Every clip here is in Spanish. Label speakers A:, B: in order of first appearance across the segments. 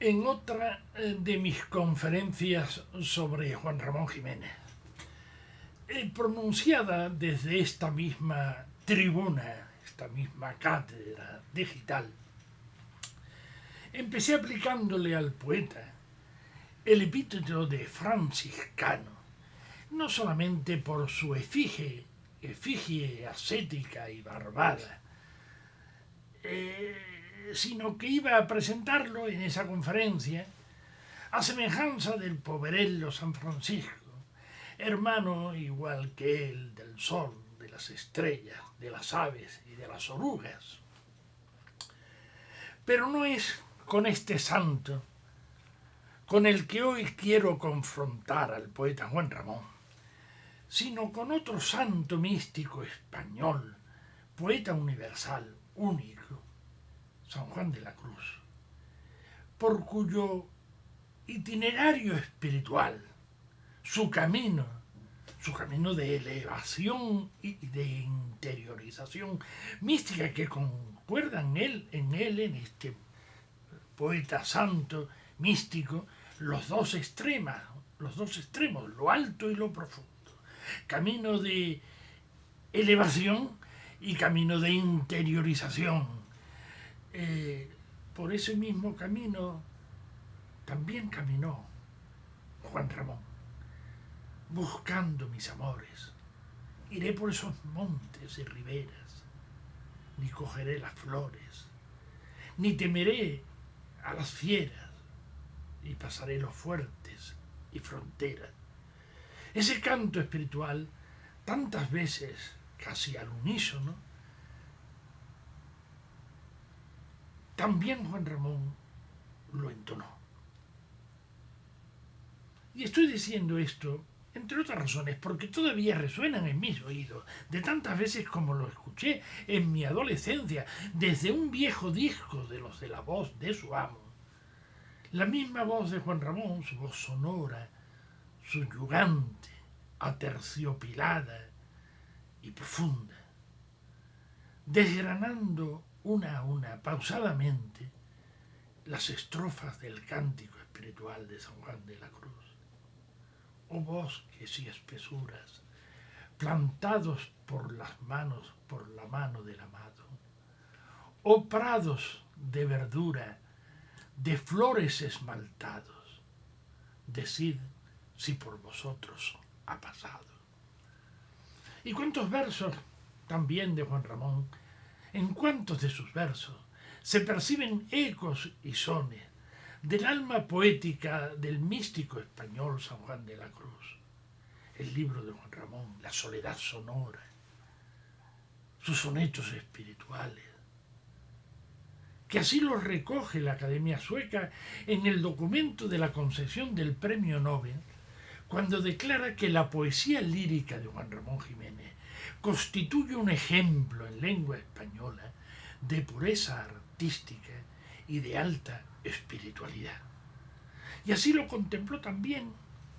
A: En otra de mis conferencias sobre Juan Ramón Jiménez, pronunciada desde esta misma tribuna, esta misma cátedra digital, empecé aplicándole al poeta el epíteto de franciscano, no solamente por su efigie ascética y barbada, sino que iba a presentarlo en esa conferencia a semejanza del poverello San Francisco, hermano igual que él del sol, de las estrellas, de las aves y de las orugas. Pero no es con este santo con el que hoy quiero confrontar al poeta Juan Ramón, sino con otro santo místico español, poeta universal, único, San Juan de la Cruz, por cuyo itinerario espiritual, su camino de elevación y de interiorización mística que concuerdan en este poeta santo, místico, los dos extremos, lo alto y lo profundo. Camino de elevación y camino de interiorización. Por ese mismo camino también caminó Juan Ramón, buscando mis amores. Iré por esos montes y riberas, ni cogeré las flores, ni temeré a las fieras, y pasaré los fuertes y fronteras. Ese canto espiritual, tantas veces casi al unísono, también Juan Ramón lo entonó. Y estoy diciendo esto, entre otras razones, porque todavía resuenan en mis oídos, de tantas veces como lo escuché en mi adolescencia, desde un viejo disco de los de la voz de su amo. La misma voz de Juan Ramón, su voz sonora, subyugante, aterciopilada y profunda, desgranando una a una, pausadamente, las estrofas del cántico espiritual de San Juan de la Cruz. Oh bosques y espesuras, plantados por la mano del amado. Oh prados de verdura, de flores esmaltados, decid si por vosotros ha pasado. ¿Y cuántos versos también de Juan Ramón? En cuántos de sus versos se perciben ecos y sones del alma poética del místico español San Juan de la Cruz. El libro de Juan Ramón, la soledad sonora, sus sonetos espirituales, que así los recoge la Academia Sueca en el documento de la concesión del Premio Nobel, cuando declara que la poesía lírica de Juan Ramón Jiménez constituye un ejemplo en lengua española de pureza artística y de alta espiritualidad. Y así lo contempló también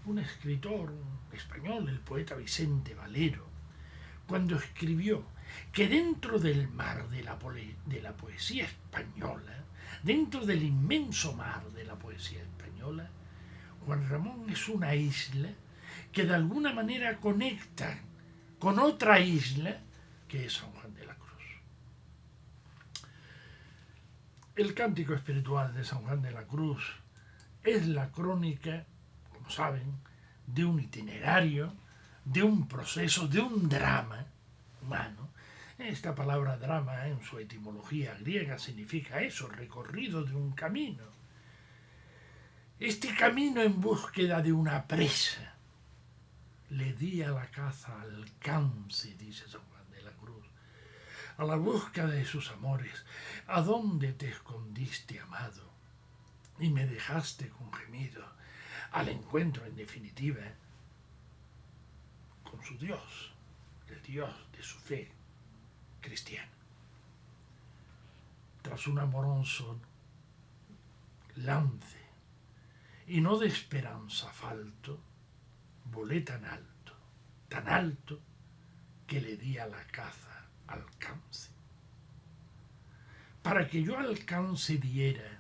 A: un escritor, un español, el poeta Vicente Valero, cuando escribió que dentro del mar de la poesía española, dentro del inmenso mar de la poesía española, Juan Ramón es una isla que de alguna manera conecta con otra isla que es San Juan de la Cruz. El cántico espiritual de San Juan de la Cruz es la crónica, como saben, de un itinerario, de un proceso, de un drama humano. Esta palabra drama en su etimología griega significa eso, recorrido de un camino. Este camino en búsqueda de una presa. Le di a la caza alcance, dice San Juan de la Cruz, a la búsqueda de sus amores. ¿A dónde te escondiste, amado? Y me dejaste con gemido, al encuentro, en definitiva, con su Dios, el Dios de su fe cristiana. Tras un amoroso lance, y no de esperanza falto, volé tan alto, que le di a la caza alcance. Para que yo alcance diera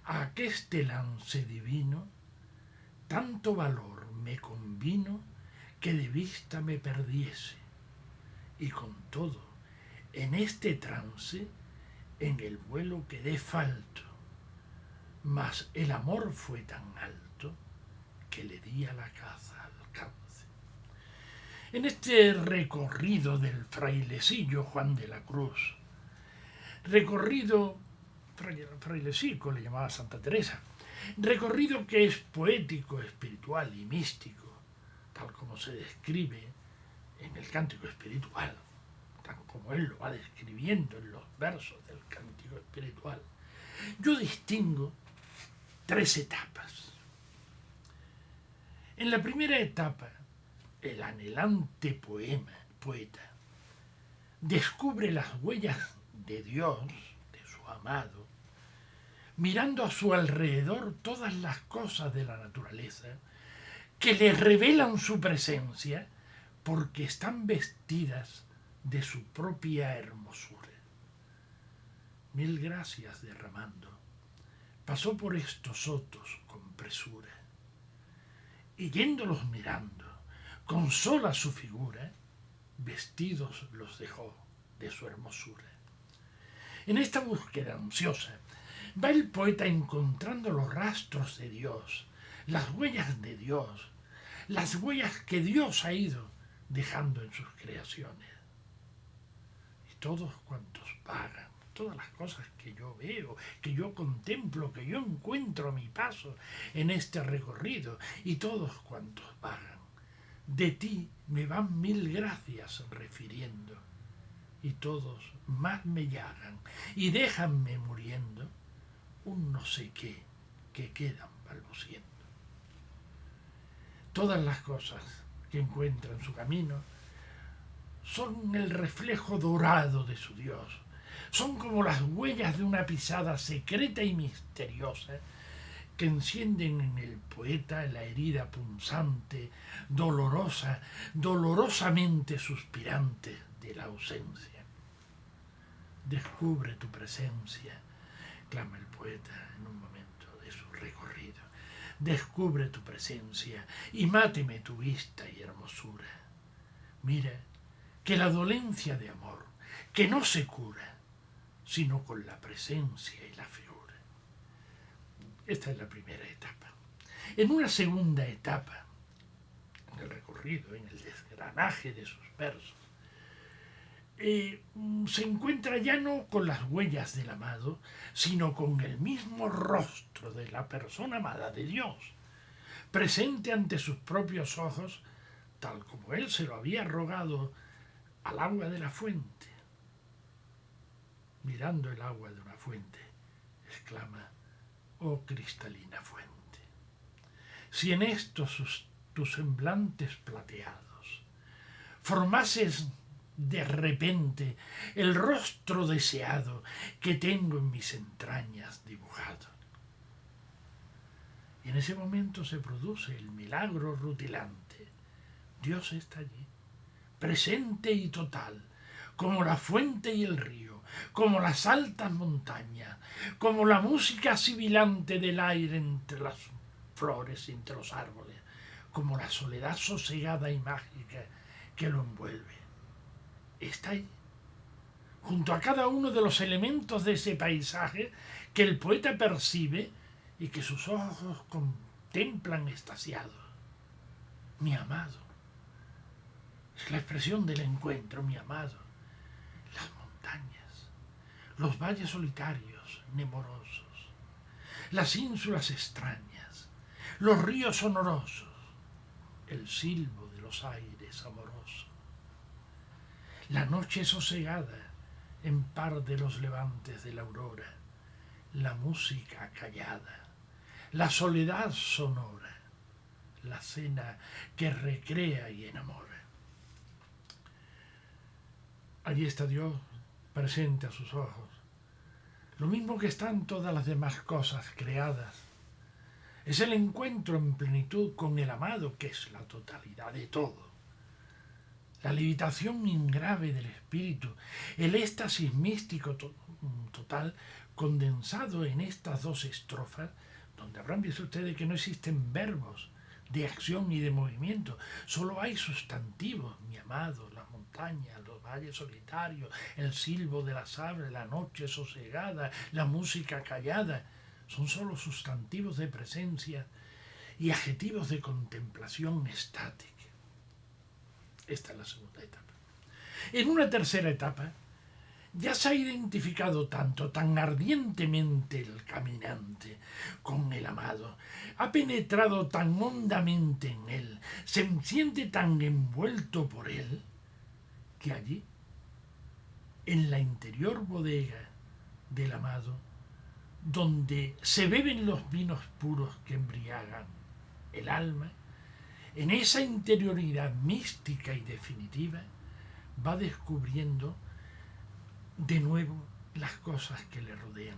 A: a aqueste lance divino, tanto valor me convino que de vista me perdiese, y con todo, en este trance, en el vuelo quedé falto, mas el amor fue tan alto que le di a la caza alcance. En este recorrido del frailecillo Juan de la Cruz, recorrido, frailecico le llamaba Santa Teresa, recorrido que es poético, espiritual y místico, tal como se describe en el Cántico Espiritual, tal como él lo va describiendo en los versos del Cántico Espiritual, yo distingo 3 etapas. En la primera etapa, el anhelante poeta descubre las huellas de Dios, de su amado, mirando a su alrededor todas las cosas de la naturaleza que le revelan su presencia porque están vestidas de su propia hermosura. Mil gracias derramando, pasó por estos sotos con presura, y yéndolos mirando, con sola su figura, vestidos los dejó de su hermosura. En esta búsqueda ansiosa va el poeta encontrando los rastros de Dios, las huellas de Dios, las huellas que Dios ha ido dejando en sus creaciones. Y todos cuantos vagan, todas las cosas que yo veo, que yo contemplo, que yo encuentro a mi paso en este recorrido, y todos cuantos vagan, de ti me van mil gracias refiriendo, y todos más me llagan y déjanme muriendo un no sé qué que quedan balbuciendo. Todas las cosas que encuentra en su camino son el reflejo dorado de su Dios, son como las huellas de una pisada secreta y misteriosa que encienden en el poeta la herida punzante, dolorosa, dolorosamente suspirante de la ausencia. Descubre tu presencia, clama el poeta en un momento de su recorrido. Descubre tu presencia y máteme tu vista y hermosura. Mira que la dolencia de amor, que no se cura, sino con la presencia y la figura. Esta es la primera etapa. En una segunda etapa, en el recorrido, en el desgranaje de sus versos, se encuentra ya no con las huellas del amado, sino con el mismo rostro de la persona amada de Dios, presente ante sus propios ojos, tal como él se lo había rogado al agua de la fuente. Mirando el agua de una fuente, exclama: oh cristalina fuente, si en estos tus semblantes plateados formases de repente el rostro deseado que tengo en mis entrañas dibujado. Y en ese momento se produce el milagro rutilante. Dios está allí, presente y total, como la fuente y el río, como las altas montañas, como la música sibilante del aire entre las flores y entre los árboles, como la soledad sosegada y mágica que lo envuelve. Está ahí, junto a cada uno de los elementos de ese paisaje que el poeta percibe y que sus ojos contemplan extasiados. Mi amado. Es la expresión del encuentro, mi amado. Las montañas, los valles solitarios, nemorosos, las ínsulas extrañas, los ríos sonorosos, el silbo de los aires amorosos, la noche sosegada en par de los levantes de la aurora, la música callada, la soledad sonora, la cena que recrea y enamora. Allí está Dios presente a sus ojos, lo mismo que están todas las demás cosas creadas. Es el encuentro en plenitud con el amado, que es la totalidad de todo. La levitación ingrave del espíritu, el éxtasis místico total condensado en estas dos estrofas, donde habrán visto ustedes que no existen verbos de acción y de movimiento, solo hay sustantivos: mi amado, las montañas, los valles solitarios, el silbo de las aves, la noche sosegada, la música callada. Son solo sustantivos de presencia y adjetivos de contemplación estática. Esta es la segunda etapa. En una tercera etapa, ya se ha identificado tan ardientemente el caminante con el amado, ha penetrado tan hondamente en él, se siente tan envuelto por él, que allí, en la interior bodega del amado, donde se beben los vinos puros que embriagan el alma, en esa interioridad mística y definitiva, va descubriendo de nuevo las cosas que le rodean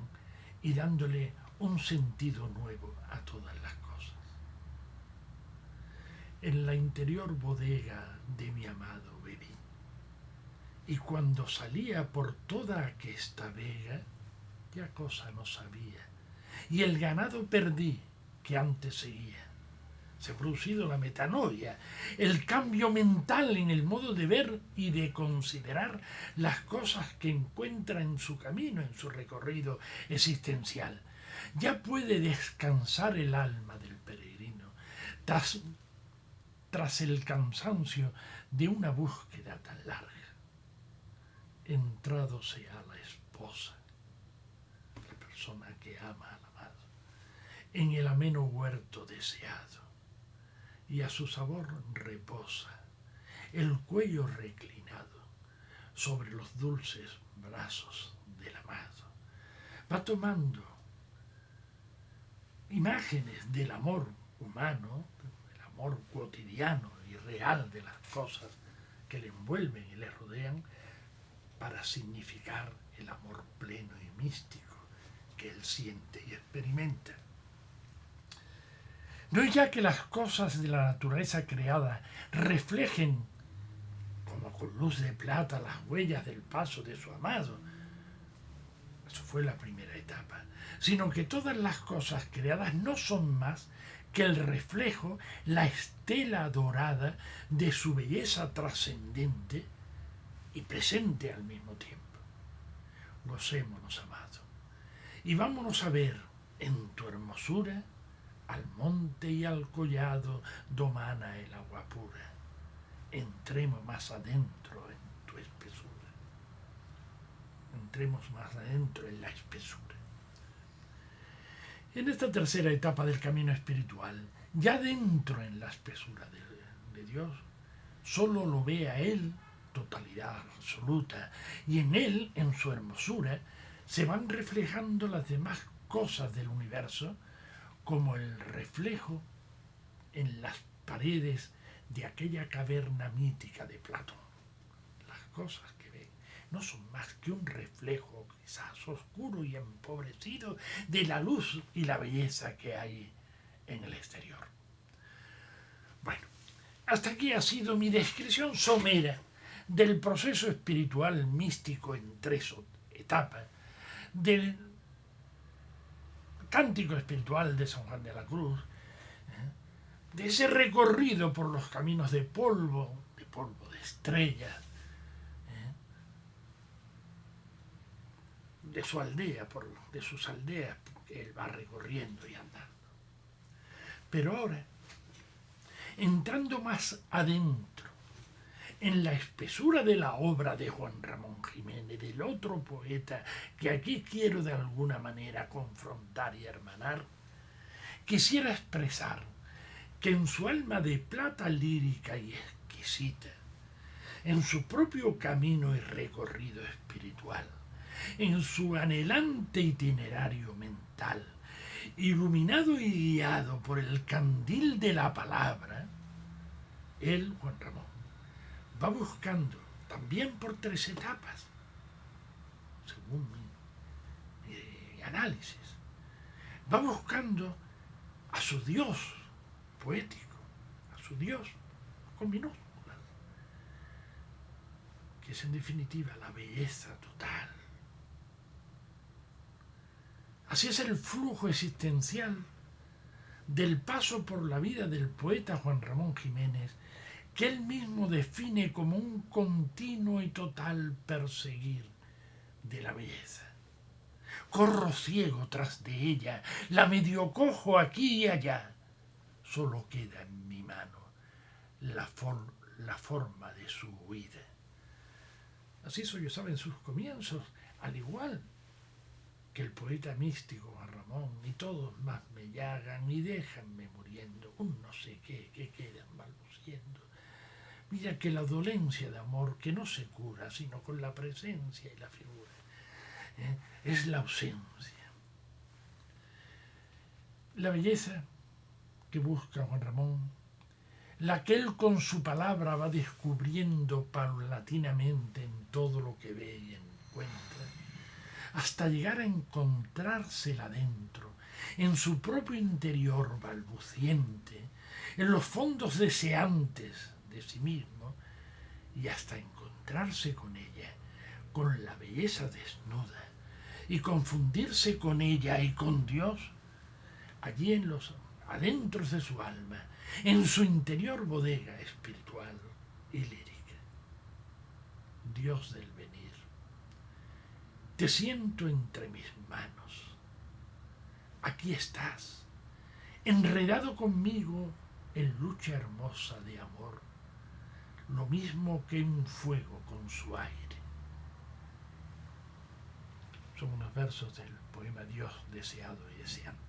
A: y dándole un sentido nuevo a todas las cosas. En la interior bodega de mi amado bebí, y cuando salía por toda aquesta vega, ya cosa no sabía, y el ganado perdí que antes seguía. Se ha producido la metanoia, el cambio mental en el modo de ver y de considerar las cosas que encuentra en su camino, en su recorrido existencial. Ya puede descansar el alma del peregrino tras el cansancio de una búsqueda tan larga. Entrado sea la esposa, la persona que ama al amado, en el ameno huerto deseado, y a su sabor reposa, el cuello reclinado sobre los dulces brazos del amado. Va tomando imágenes del amor humano, del amor cotidiano y real de las cosas que le envuelven y le rodean, para significar el amor pleno y místico que él siente y experimenta. No es ya que las cosas de la naturaleza creada reflejen, como con luz de plata, las huellas del paso de su amado. Eso fue la primera etapa. Sino que todas las cosas creadas no son más que el reflejo, la estela dorada de su belleza trascendente y presente al mismo tiempo. Gocémonos, amado, y vámonos a ver en tu hermosura al monte y al collado domana el agua pura. Entremos más adentro en tu espesura. Entremos más adentro en la espesura. En esta tercera etapa del camino espiritual, ya dentro en la espesura de Dios, solo lo ve a Él, totalidad absoluta, y en Él, en su hermosura, se van reflejando las demás cosas del universo, como el reflejo en las paredes de aquella caverna mítica de Platón. Las cosas que ve no son más que un reflejo, quizás oscuro y empobrecido, de la luz y la belleza que hay en el exterior. Bueno, hasta aquí ha sido mi descripción somera del proceso espiritual místico en 3 etapas, del cántico espiritual de San Juan de la Cruz, de ese recorrido por los caminos de polvo de estrellas, de su aldea, de sus aldeas que él va recorriendo y andando. Pero ahora, entrando más adentro, en la espesura de la obra de Juan Ramón Jiménez, del otro poeta que aquí quiero de alguna manera confrontar y hermanar, quisiera expresar que en su alma de plata lírica y exquisita, en su propio camino y recorrido espiritual, en su anhelante itinerario mental, iluminado y guiado por el candil de la palabra, él, Juan Ramón, va buscando, también por 3 etapas, según mi análisis, va buscando a su Dios poético, a su Dios con minúsculas, que es en definitiva la belleza total, Así es el flujo existencial del paso por la vida del poeta Juan Ramón Jiménez, que él mismo define como un continuo y total perseguir de la belleza. Corro ciego tras de ella, la medio cojo aquí y allá. Solo queda en mi mano la forma de su huida. Así sollozaba en sus comienzos, al igual que el poeta místico Juan Ramón, y todos más me llagan y déjanme muriendo, un no sé qué que quedan balbuciendo. Mira que la dolencia de amor que no se cura sino con la presencia y la figura, es la ausencia. La belleza que busca Juan Ramón, la que él con su palabra va descubriendo paulatinamente en todo lo que ve y encuentra, hasta llegar a encontrársela dentro, en su propio interior balbuciente, en los fondos deseantes de sí mismo, y hasta encontrarse con ella, con la belleza desnuda, y confundirse con ella y con Dios, allí en los adentros de su alma, en su interior bodega espiritual y lírica. Dios del venir, te siento entre mis manos. Aquí estás, enredado conmigo en lucha hermosa de amor, lo mismo que un fuego con su aire. Son unos versos del poema Dios deseado y deseante.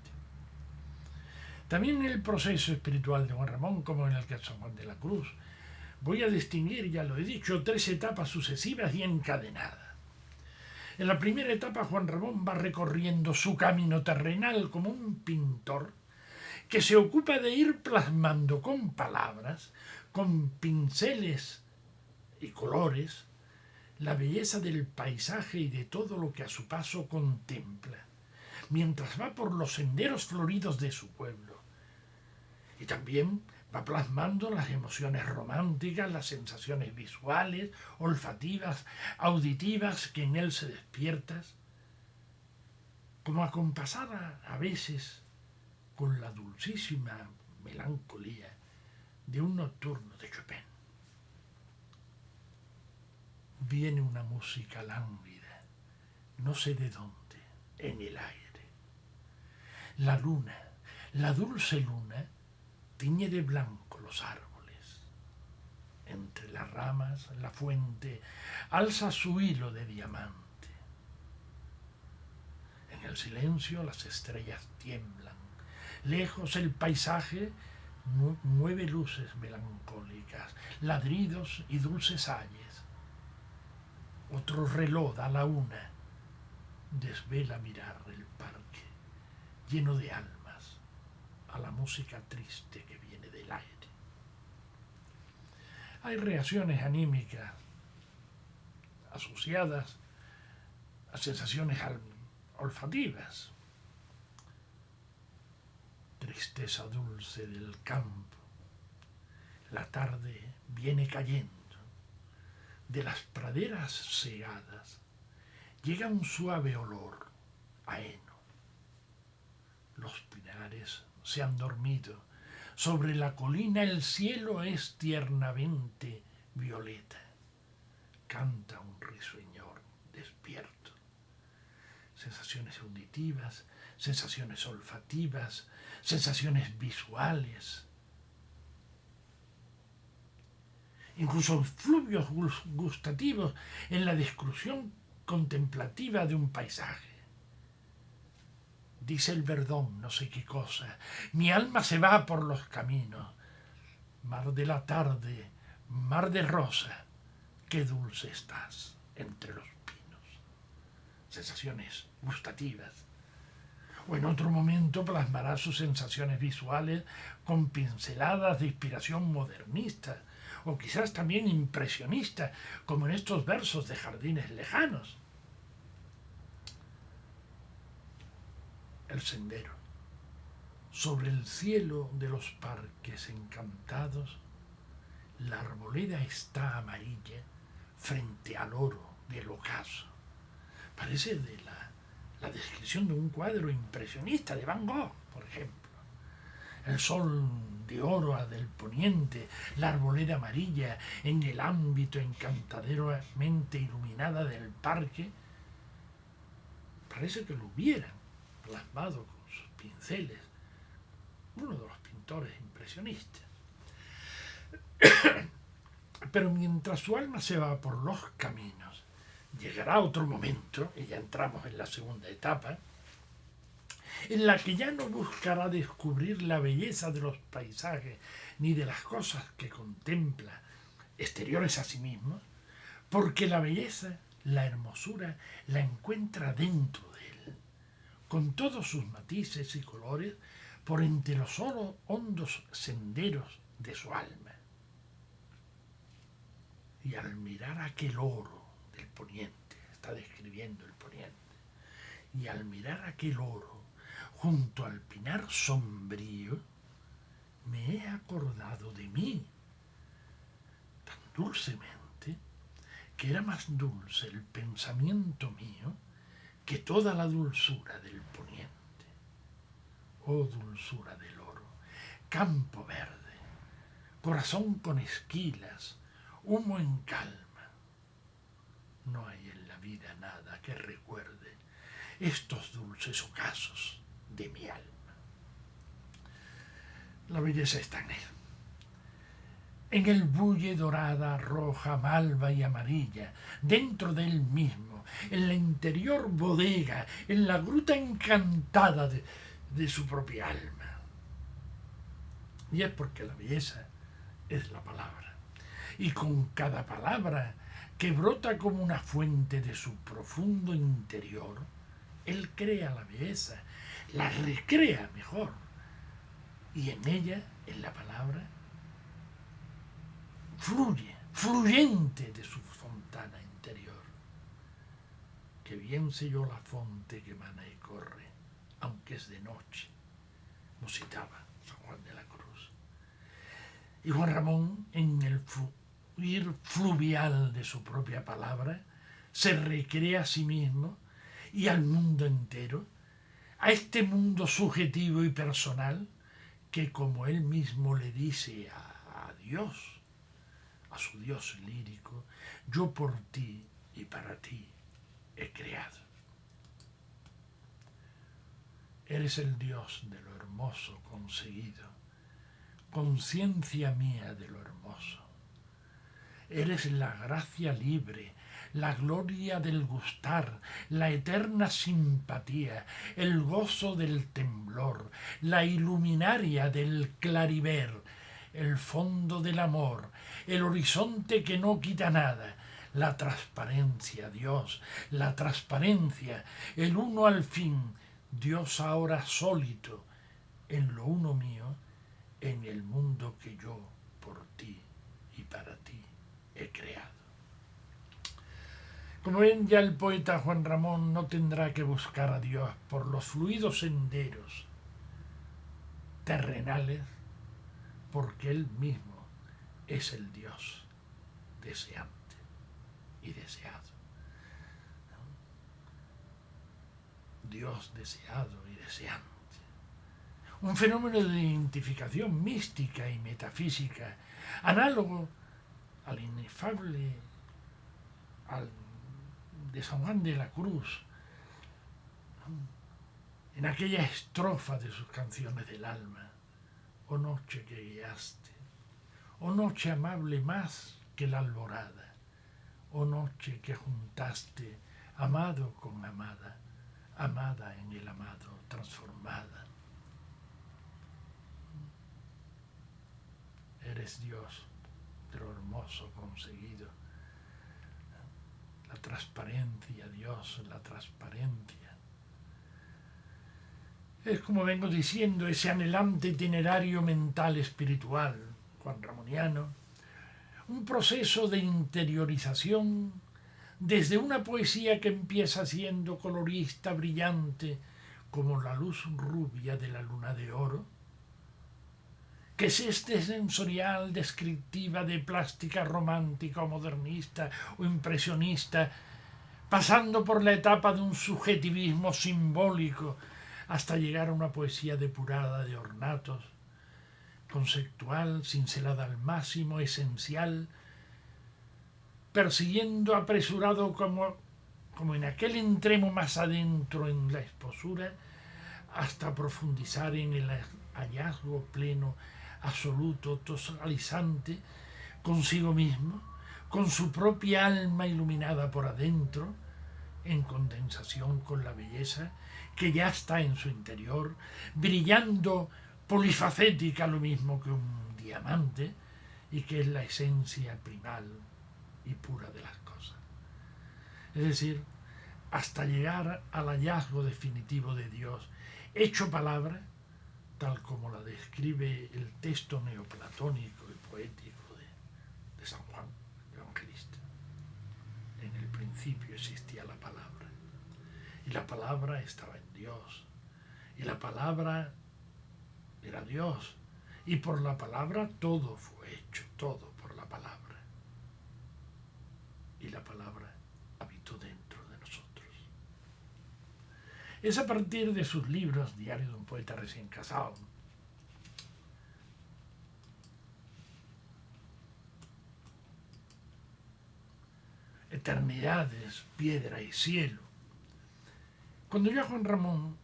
A: También en el proceso espiritual de Juan Ramón, como en el que San Juan de la Cruz, voy a distinguir, ya lo he dicho, 3 etapas sucesivas y encadenadas. En la primera etapa Juan Ramón va recorriendo su camino terrenal como un pintor que se ocupa de ir plasmando con palabras, con pinceles y colores, la belleza del paisaje y de todo lo que a su paso contempla, mientras va por los senderos floridos de su pueblo. Y también va plasmando las emociones románticas, las sensaciones visuales, olfativas, auditivas que en él se despiertan, como acompasada a veces con la dulcísima melancolía de un nocturno de Chopin. Viene una música lánguida, no sé de dónde, en el aire. La luna, la dulce luna, tiñe de blanco los árboles. Entre las ramas, la fuente alza su hilo de diamante. En el silencio las estrellas tiemblan. Lejos el paisaje mueve luces melancólicas, ladridos y dulces ayes. Otro reloj da la una. Desvela mirar el parque, lleno de almas, a la música triste que viene del aire. Hay reacciones anímicas asociadas a sensaciones olfativas. Tristeza dulce del campo. La tarde viene cayendo. De las praderas segadas llega un suave olor a heno. Los pinares se han dormido. Sobre la colina el cielo es tiernamente violeta. Canta un risueñor despierto. Sensaciones auditivas, sensaciones olfativas, sensaciones visuales. Incluso fluvios gustativos en la descripción contemplativa de un paisaje. Dice el Verdón, no sé qué cosa, mi alma se va por los caminos. Mar de la tarde, mar de rosa, qué dulce estás entre los pinos. Sensaciones gustativas. O en otro momento plasmará sus sensaciones visuales con pinceladas de inspiración modernista, o quizás también impresionista, como en estos versos de Jardines lejanos. El sendero. Sobre el cielo de los parques encantados, la arboleda está amarilla frente al oro del ocaso. Parece de la descripción de un cuadro impresionista de Van Gogh, por ejemplo. El sol de oro del poniente, la arboleda amarilla en el ámbito encantadoramente iluminada del parque, parece que lo hubieran plasmado con sus pinceles uno de los pintores impresionistas. Pero mientras su alma se va por los caminos, llegará otro momento, y ya entramos en la segunda etapa, en la que ya no buscará descubrir la belleza de los paisajes ni de las cosas que contempla, exteriores a sí mismos, porque la belleza, la hermosura, la encuentra dentro de él, con todos sus matices y colores, por entre los hondos senderos de su alma. Y al mirar aquel oro del poniente, está describiendo el poniente, y al mirar aquel oro junto al pinar sombrío, me he acordado de mí tan dulcemente que era más dulce el pensamiento mío que toda la dulzura del poniente. Oh dulzura del oro, campo verde, corazón con esquilas, humo en calma. No hay en la vida nada que recuerde estos dulces ocasos de mi alma. La belleza está en él. En el bulle dorada, roja, malva y amarilla, dentro de él mismo, en la interior bodega, en la gruta encantada de su propia alma. Y es porque la belleza es la palabra. Y con cada palabra que brota como una fuente de su profundo interior, él crea la belleza, la recrea mejor. Y en ella, en la palabra, fluye, fluyente de su fontana interior. Que bien sé yo la fonte que emana y corre, aunque es de noche, musitaba San Juan de la Cruz. Y Juan Ramón, en el fluir fluvial de su propia palabra, se recrea a sí mismo y al mundo entero, a este mundo subjetivo y personal que, como él mismo le dice a Dios, a su Dios lírico, yo por ti y para ti he creado. Eres el Dios de lo hermoso conseguido, conciencia mía de lo hermoso. Eres la gracia libre, la gloria del gustar, la eterna simpatía, el gozo del temblor, la iluminaria del clariver, el fondo del amor, el horizonte que no quita nada, la transparencia, Dios, la transparencia, el uno al fin, Dios ahora sólito, en lo uno mío, en el mundo que yo por ti y para ti he creado. Como ven, ya el poeta Juan Ramón no tendrá que buscar a Dios por los fluidos senderos terrenales, porque él mismo es el Dios deseante y deseado. Dios deseado y deseante. Un fenómeno de identificación mística y metafísica, análogo al inefable de San Juan de la Cruz, en aquella estrofa de sus canciones del alma: oh noche que guiaste, oh noche amable más que la alborada, oh noche que juntaste amado con amada, amada en el amado transformada. Eres Dios de lo hermoso conseguido. La transparencia, Dios, la transparencia. Es, como vengo diciendo, ese anhelante itinerario mental espiritual juanramoniano, un proceso de interiorización desde una poesía que empieza siendo colorista, brillante, como la luz rubia de la luna de oro, que es este sensorial, descriptiva, de plástica romántica o modernista o impresionista, pasando por la etapa de un subjetivismo simbólico hasta llegar a una poesía depurada de ornatos, conceptual, cincelada al máximo, esencial, persiguiendo apresurado como en aquel extremo más adentro en la exposura, hasta profundizar en el hallazgo pleno, absoluto, totalizante, consigo mismo, con su propia alma iluminada por adentro, en condensación con la belleza que ya está en su interior, brillando polifacética lo mismo que un diamante, y que es la esencia primal y pura de las cosas. Es decir, hasta llegar al hallazgo definitivo de Dios, hecho palabra, tal como la describe el texto neoplatónico y poético de San Juan Evangelista. En el principio existía la palabra, y la palabra estaba en Dios, y la palabra era Dios, y por la palabra todo fue hecho, todo por la palabra. Y la palabra habitó dentro de nosotros. Es a partir de sus libros, Diario de un poeta recién casado, Eternidades, Piedra y Cielo, cuando ya Juan Ramón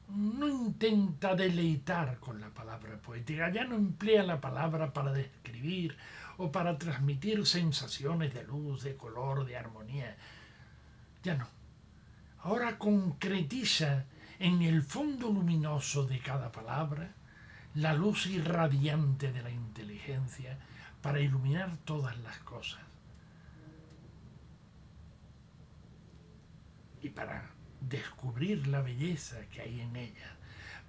A: no intenta deleitar con la palabra poética, ya no emplea la palabra para describir o para transmitir sensaciones de luz, de color, de armonía, ya no. Ahora concretiza en el fondo luminoso de cada palabra la luz irradiante de la inteligencia para iluminar todas las cosas y para descubrir la belleza que hay en ella,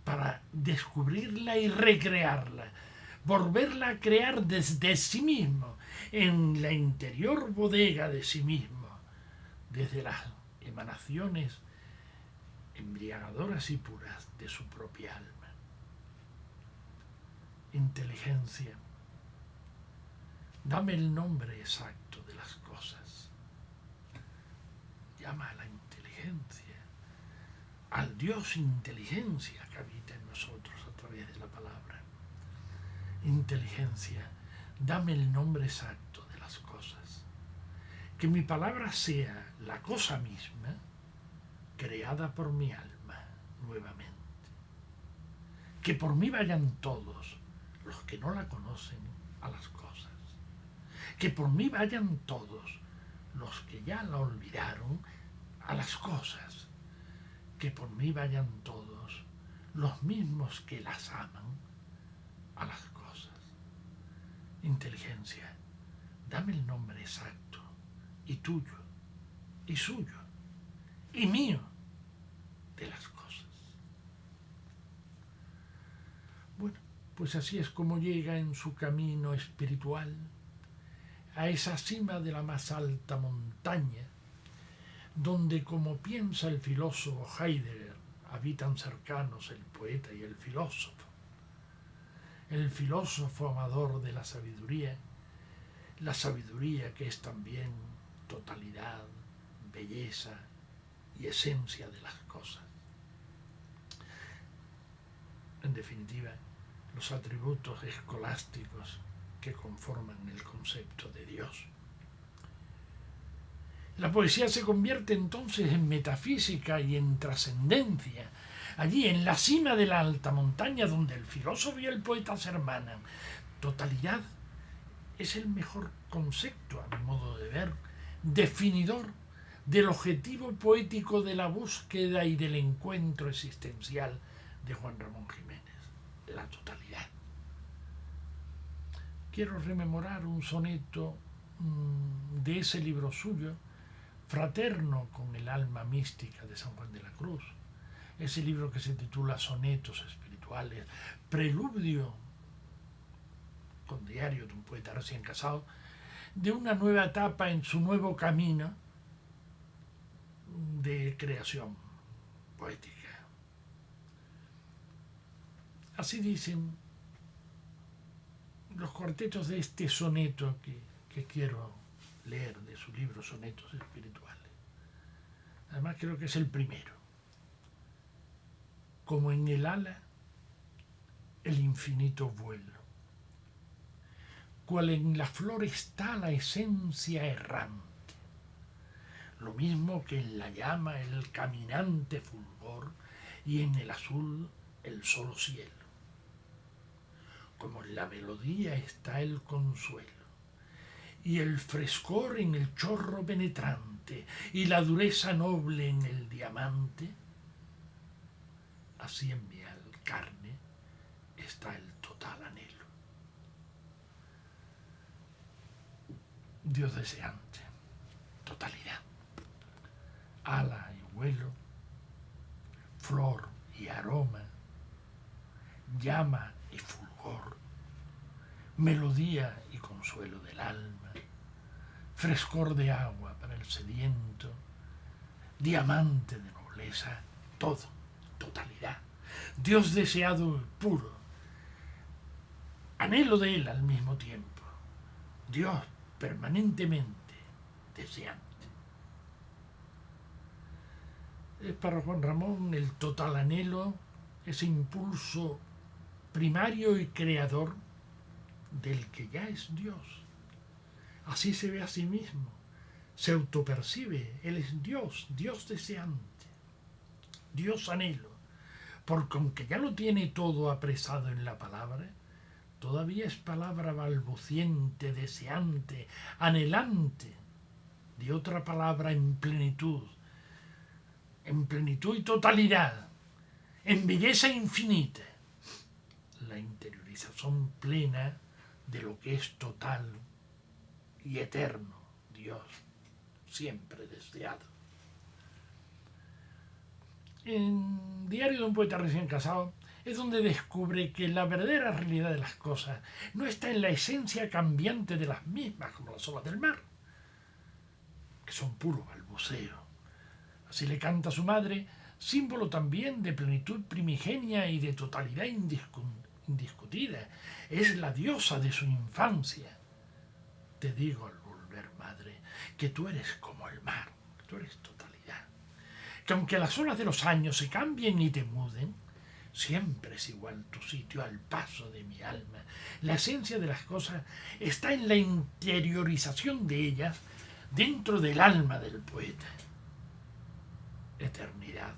A: para descubrirla y recrearla, volverla a crear desde sí mismo, en la interior bodega de sí mismo, desde las emanaciones embriagadoras y puras de su propia alma. Inteligencia, dame el nombre exacto de las cosas. Llama a la inteligencia, al Dios inteligencia que habita en nosotros a través de la palabra. Inteligencia, dame el nombre exacto de las cosas. Que mi palabra sea la cosa misma creada por mi alma nuevamente. Que por mí vayan todos los que no la conocen a las cosas. Que por mí vayan todos los que ya la olvidaron a las cosas. Que por mí vayan todos los mismos que las aman a las cosas. Inteligencia, dame el nombre exacto y tuyo y suyo y mío de las cosas. Bueno, pues así es como llega en su camino espiritual a esa cima de la más alta montaña, donde, como piensa el filósofo Heidegger, habitan cercanos el poeta y el filósofo amador de la sabiduría que es también totalidad, belleza y esencia de las cosas. En definitiva, los atributos escolásticos que conforman el concepto de Dios. La poesía se convierte entonces en metafísica y en trascendencia, allí en la cima de la alta montaña donde el filósofo y el poeta se hermanan. Totalidad es el mejor concepto, a mi modo de ver, definidor del objetivo poético de la búsqueda y del encuentro existencial de Juan Ramón Jiménez, la totalidad. Quiero rememorar un soneto de ese libro suyo, Fraterno con el alma mística de San Juan de la Cruz, ese libro que se titula Sonetos espirituales, preludio con Diario de un poeta recién casado, de una nueva etapa en su nuevo camino de creación poética. Así dicen los cuartetos de este soneto que quiero leer de su libro Sonetos Espirituales. Además creo que es el primero. Como en el ala, el infinito vuelo. Cual en la flor está la esencia errante. Lo mismo que en la llama el caminante fulgor y en el azul el solo cielo. Como en la melodía está el consuelo y el frescor en el chorro penetrante y la dureza noble en el diamante, así en mi carne está el total anhelo. Dios deseante, totalidad, ala y vuelo, flor y aroma, llama y fulgor, melodía y consuelo del alma, frescor de agua para el sediento, diamante de nobleza, todo, totalidad, Dios deseado y puro, anhelo de él al mismo tiempo, Dios permanentemente deseante. Es para Juan Ramón el total anhelo, ese impulso primario y creador del que ya es Dios. Así se ve a sí mismo, se autopercibe, él es Dios, Dios deseante, Dios anhelo, porque aunque ya lo tiene todo apresado en la palabra, todavía es palabra balbuciente, deseante, anhelante de otra palabra en plenitud y totalidad, en belleza infinita, la interiorización plena de lo que es total y eterno, Dios, siempre deseado. En Diario de un poeta recién casado es donde descubre que la verdadera realidad de las cosas no está en la esencia cambiante de las mismas, como las olas del mar, que son puro balbuceo. Así le canta a su madre, símbolo también de plenitud primigenia y de totalidad indiscutida. Es la diosa de su infancia. Te digo al volver, madre, que tú eres como el mar, que tú eres totalidad. Que aunque las olas de los años se cambien y te muden, siempre es igual tu sitio al paso de mi alma. La esencia de las cosas está en la interiorización de ellas dentro del alma del poeta. Eternidad,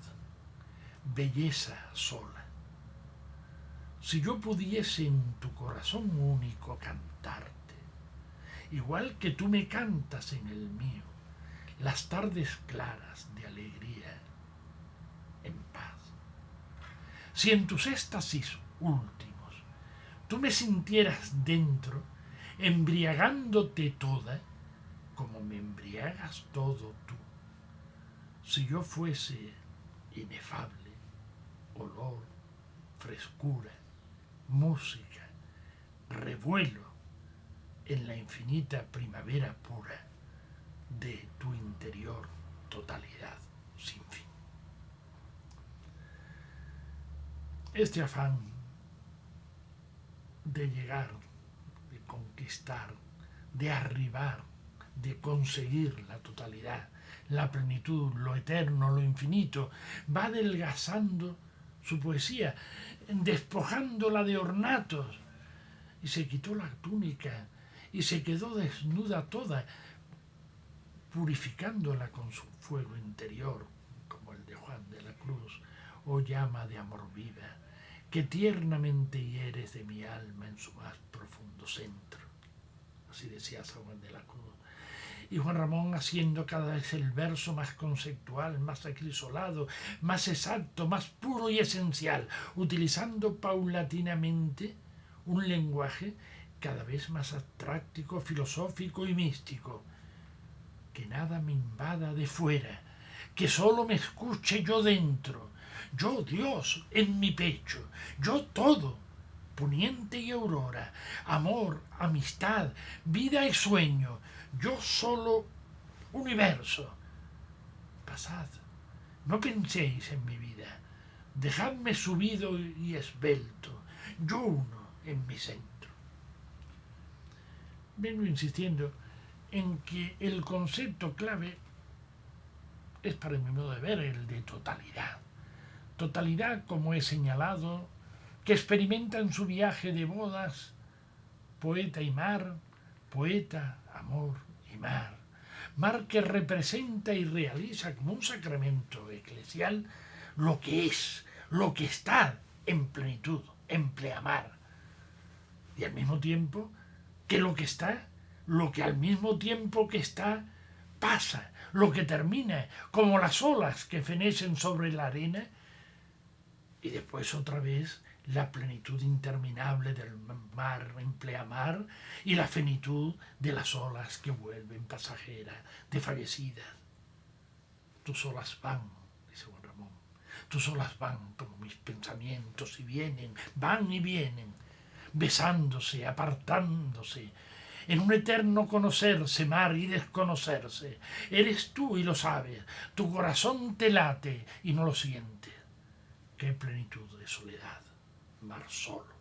A: belleza sola. Si yo pudiese en tu corazón único cantarte, igual que tú me cantas en el mío, las tardes claras de alegría, en paz. Si en tus éxtasis últimos tú me sintieras dentro, embriagándote toda, como me embriagas todo tú. Si yo fuese inefable, olor, frescura, música, revuelo en la infinita primavera pura de tu interior totalidad sin fin. Este afán de llegar, de conquistar, de arribar, de conseguir la totalidad, la plenitud, lo eterno, lo infinito, va adelgazando su poesía, despojándola de ornatos, y se quitó la túnica y se quedó desnuda toda, purificándola con su fuego interior, como el de Juan de la Cruz, oh llama de amor viva, que tiernamente hieres de mi alma en su más profundo centro. Así decía San Juan de la Cruz. Y Juan Ramón haciendo cada vez el verso más conceptual, más acrisolado, más exacto, más puro y esencial, utilizando paulatinamente un lenguaje cada vez más abstracto, filosófico y místico. Que nada me invada de fuera, que solo me escuche yo dentro, yo Dios en mi pecho, yo todo, poniente y aurora, amor, amistad, vida y sueño, yo solo universo. Pasad, no penséis en mi vida, dejadme subido y esbelto, yo uno en mi centro. Vengo insistiendo en que el concepto clave es, para mi modo de ver, el de totalidad. Totalidad, como he señalado, que experimenta en su viaje de bodas poeta y mar, poeta, amor y mar. Mar que representa y realiza como un sacramento eclesial lo que es, lo que está en plenitud, en pleamar. Y al mismo tiempo que lo que está, lo que al mismo tiempo que está, pasa, lo que termina, como las olas que fenecen sobre la arena, y después otra vez la plenitud interminable del mar en pleamar y la finitud de las olas que vuelven pasajeras, desfallecidas. Tus olas van, dice Juan Ramón, tus olas van como mis pensamientos y vienen, van y vienen, besándose, apartándose, en un eterno conocerse, mar y desconocerse. Eres tú y lo sabes, tu corazón te late y no lo sientes. Qué plenitud de soledad, mar solo.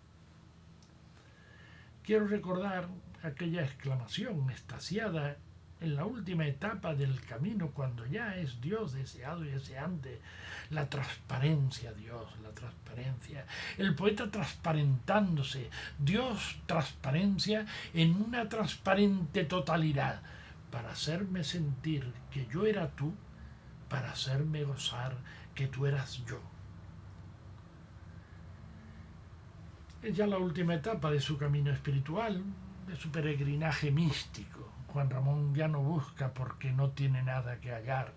A: Quiero recordar aquella exclamación extasiada en la última etapa del camino, cuando ya es Dios deseado y deseante, la transparencia, Dios, la transparencia, el poeta transparentándose, Dios transparencia en una transparente totalidad, para hacerme sentir que yo era tú, para hacerme gozar que tú eras yo. Es ya la última etapa de su camino espiritual, de su peregrinaje místico. Juan Ramón ya no busca porque no tiene nada que hallar,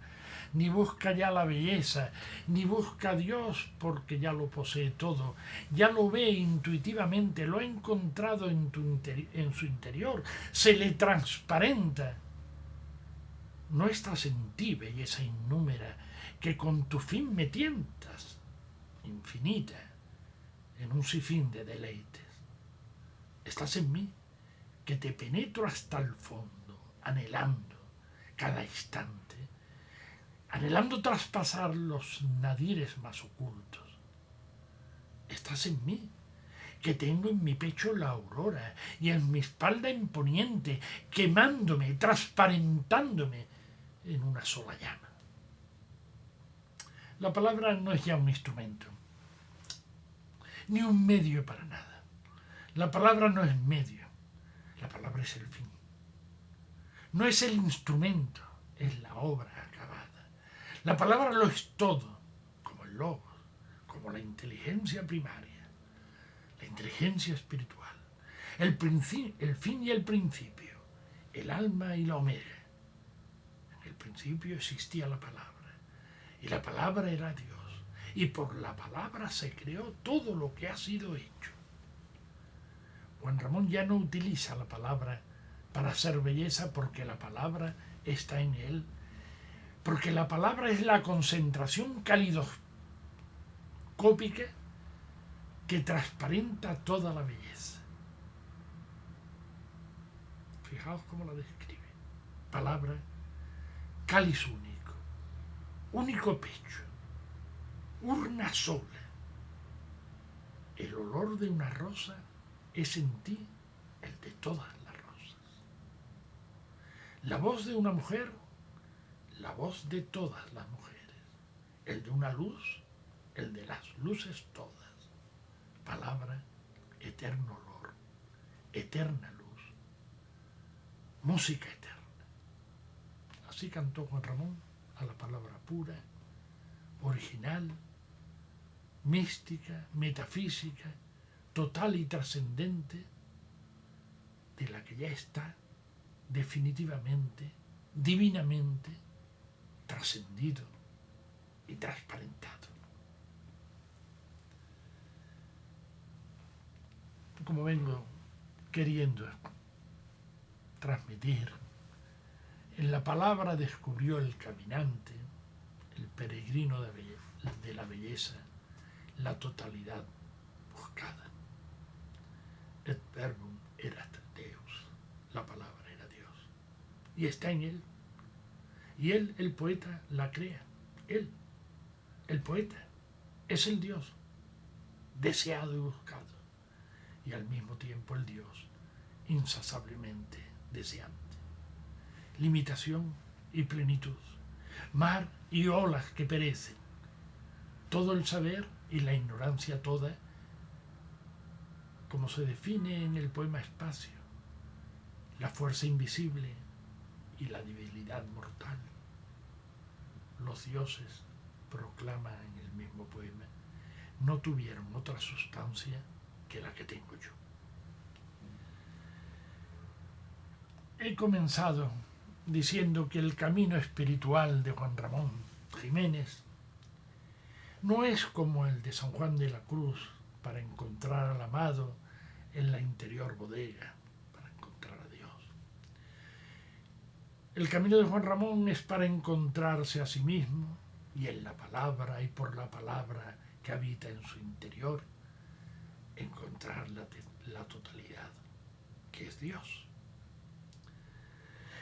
A: ni busca ya la belleza, ni busca a Dios porque ya lo posee todo, ya lo ve intuitivamente, lo ha encontrado en su interior, se le transparenta. No estás en ti, belleza innúmera, que con tu fin me tientas, infinita, en un sinfín de deleites. Estás en mí, que te penetro hasta el fondo, anhelando cada instante, anhelando traspasar los nadires más ocultos. Estás en mí, que tengo en mi pecho la aurora y en mi espalda imponiente, quemándome, transparentándome en una sola llama. La palabra no es ya un instrumento, ni un medio para nada. La palabra no es medio, la palabra es el fin. No es el instrumento, es la obra acabada. La palabra lo es todo, como el logos, como la inteligencia primaria, la inteligencia espiritual, el fin y el principio, el alma y la omega. En el principio existía la palabra, y la palabra era Dios, y por la palabra se creó todo lo que ha sido hecho. Juan Ramón ya no utiliza la palabra para hacer belleza, porque la palabra está en él, porque la palabra es la concentración calidoscópica que transparenta toda la belleza. Fijaos cómo la describe. Palabra, cáliz único, único pecho, urna sola. El olor de una rosa es en ti el de todas las rosas. La voz de una mujer, la voz de todas las mujeres. El de una luz, el de las luces todas. Palabra, eterno olor, eterna luz, música eterna. Así cantó Juan Ramón a la palabra pura, original, mística, metafísica, total y trascendente, de la que ya está definitivamente, divinamente trascendido y transparentado. Como vengo queriendo transmitir, en la palabra descubrió el caminante, el peregrino de la belleza, la totalidad buscada. Et verbum erat Deus, la palabra era Dios, y está en él, y él, el poeta, la crea. Él, el poeta, es el Dios deseado y buscado, y al mismo tiempo el Dios insensablemente deseante. Limitación y plenitud, mar y olas que perecen, todo el saber y la ignorancia toda, como se define en el poema Espacio, la fuerza invisible y la debilidad mortal. Los dioses, proclama en el mismo poema, no tuvieron otra sustancia que la que tengo yo. He comenzado diciendo que el camino espiritual de Juan Ramón Jiménez no es como el de San Juan de la Cruz para encontrar al amado en la interior bodega, para encontrar a Dios. El camino de Juan Ramón es para encontrarse a sí mismo y en la palabra y por la palabra que habita en su interior, encontrar la totalidad, que es Dios.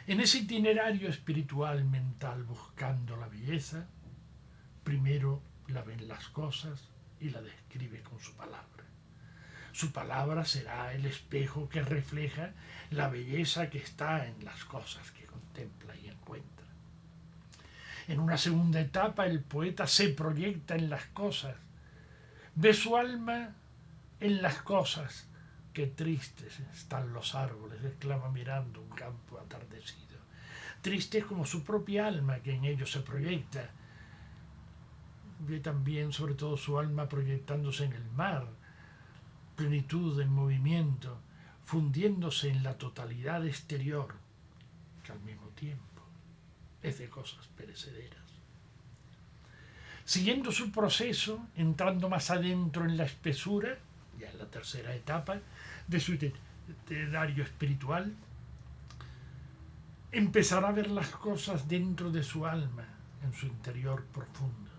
A: En ese itinerario espiritual mental buscando la belleza, primero la ve en las cosas y la describe con su palabra. Su palabra será el espejo que refleja la belleza que está en las cosas que contempla y encuentra. En una segunda etapa el poeta se proyecta en las cosas, ve su alma en las cosas. Qué tristes están los árboles, exclama mirando un campo atardecido. Tristes como su propia alma que en ellos se proyecta. Ve también sobre todo su alma proyectándose en el mar, plenitud en movimiento, fundiéndose en la totalidad exterior, que al mismo tiempo es de cosas perecederas. Siguiendo su proceso, entrando más adentro en la espesura, ya en la tercera etapa de su itinerario espiritual, empezará a ver las cosas dentro de su alma, en su interior profundo.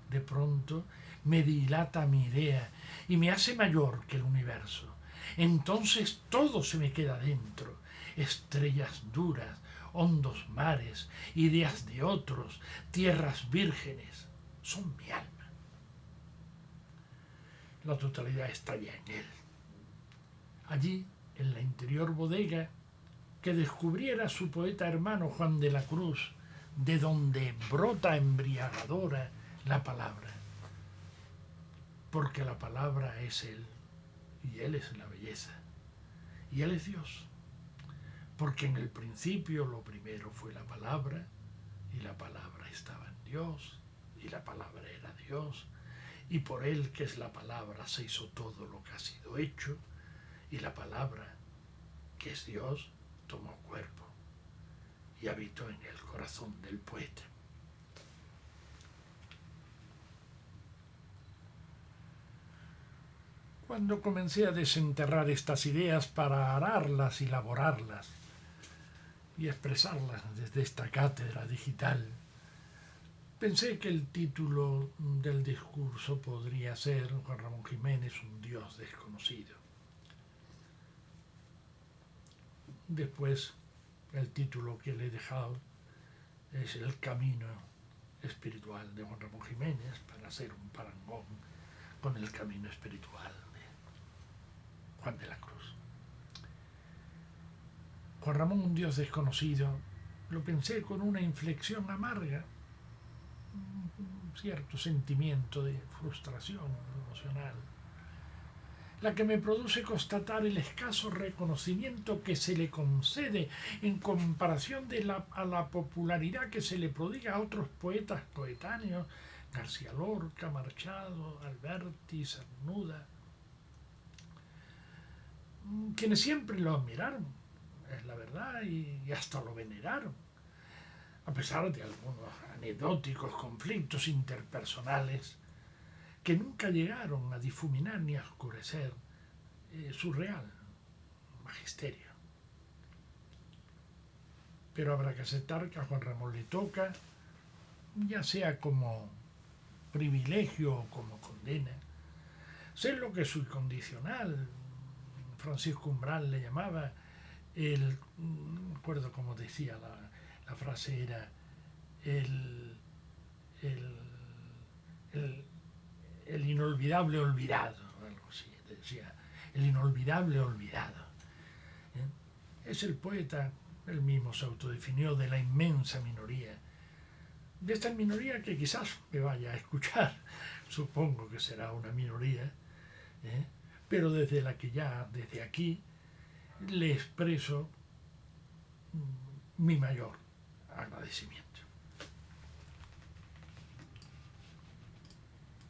A: De pronto me dilata mi idea y me hace mayor que el universo. Entonces todo se me queda dentro, estrellas duras, hondos mares, ideas de otros, tierras vírgenes, son mi alma. La totalidad está ya en él. Allí, en la interior bodega, que descubriera su poeta hermano Juan de la Cruz, de donde brota embriagadora la palabra. Porque la palabra es él, y él es la belleza, y él es Dios. Porque en el principio lo primero fue la palabra, y la palabra estaba en Dios, y la palabra era Dios, y por él, que es la palabra, se hizo todo lo que ha sido hecho, y la palabra, que es Dios, tomó cuerpo y habitó en el corazón del poeta. Cuando comencé a desenterrar estas ideas para ararlas y elaborarlas y expresarlas desde esta cátedra digital, pensé que el título del discurso podría ser Juan Ramón Jiménez, un Dios desconocido. Después, el título que le he dejado es El camino espiritual de Juan Ramón Jiménez, para hacer un parangón con el camino espiritual de Juan de la Cruz. Juan Ramón, un Dios desconocido, lo pensé con una inflexión amarga, un cierto sentimiento de frustración emocional, la que me produce constatar el escaso reconocimiento que se le concede en comparación a la popularidad que se le prodiga a otros poetas coetáneos, García Lorca, Machado, Alberti, Cernuda, quienes siempre lo admiraron, es la verdad, y hasta lo veneraron, a pesar de algunos anecdóticos conflictos interpersonales que nunca llegaron a difuminar ni a oscurecer su real magisterio. Pero habrá que aceptar que a Juan Ramón le toca, ya sea como privilegio o como condena, ser lo que su incondicional, Francisco Umbral le llamaba, no recuerdo cómo decía la frase, era el inolvidable olvidado, algo así, decía, el inolvidable olvidado. Es el poeta, él mismo se autodefinió, de la inmensa minoría, de esta minoría que quizás me vaya a escuchar, supongo que será una minoría, pero desde aquí, le expreso mi mayor agradecimiento.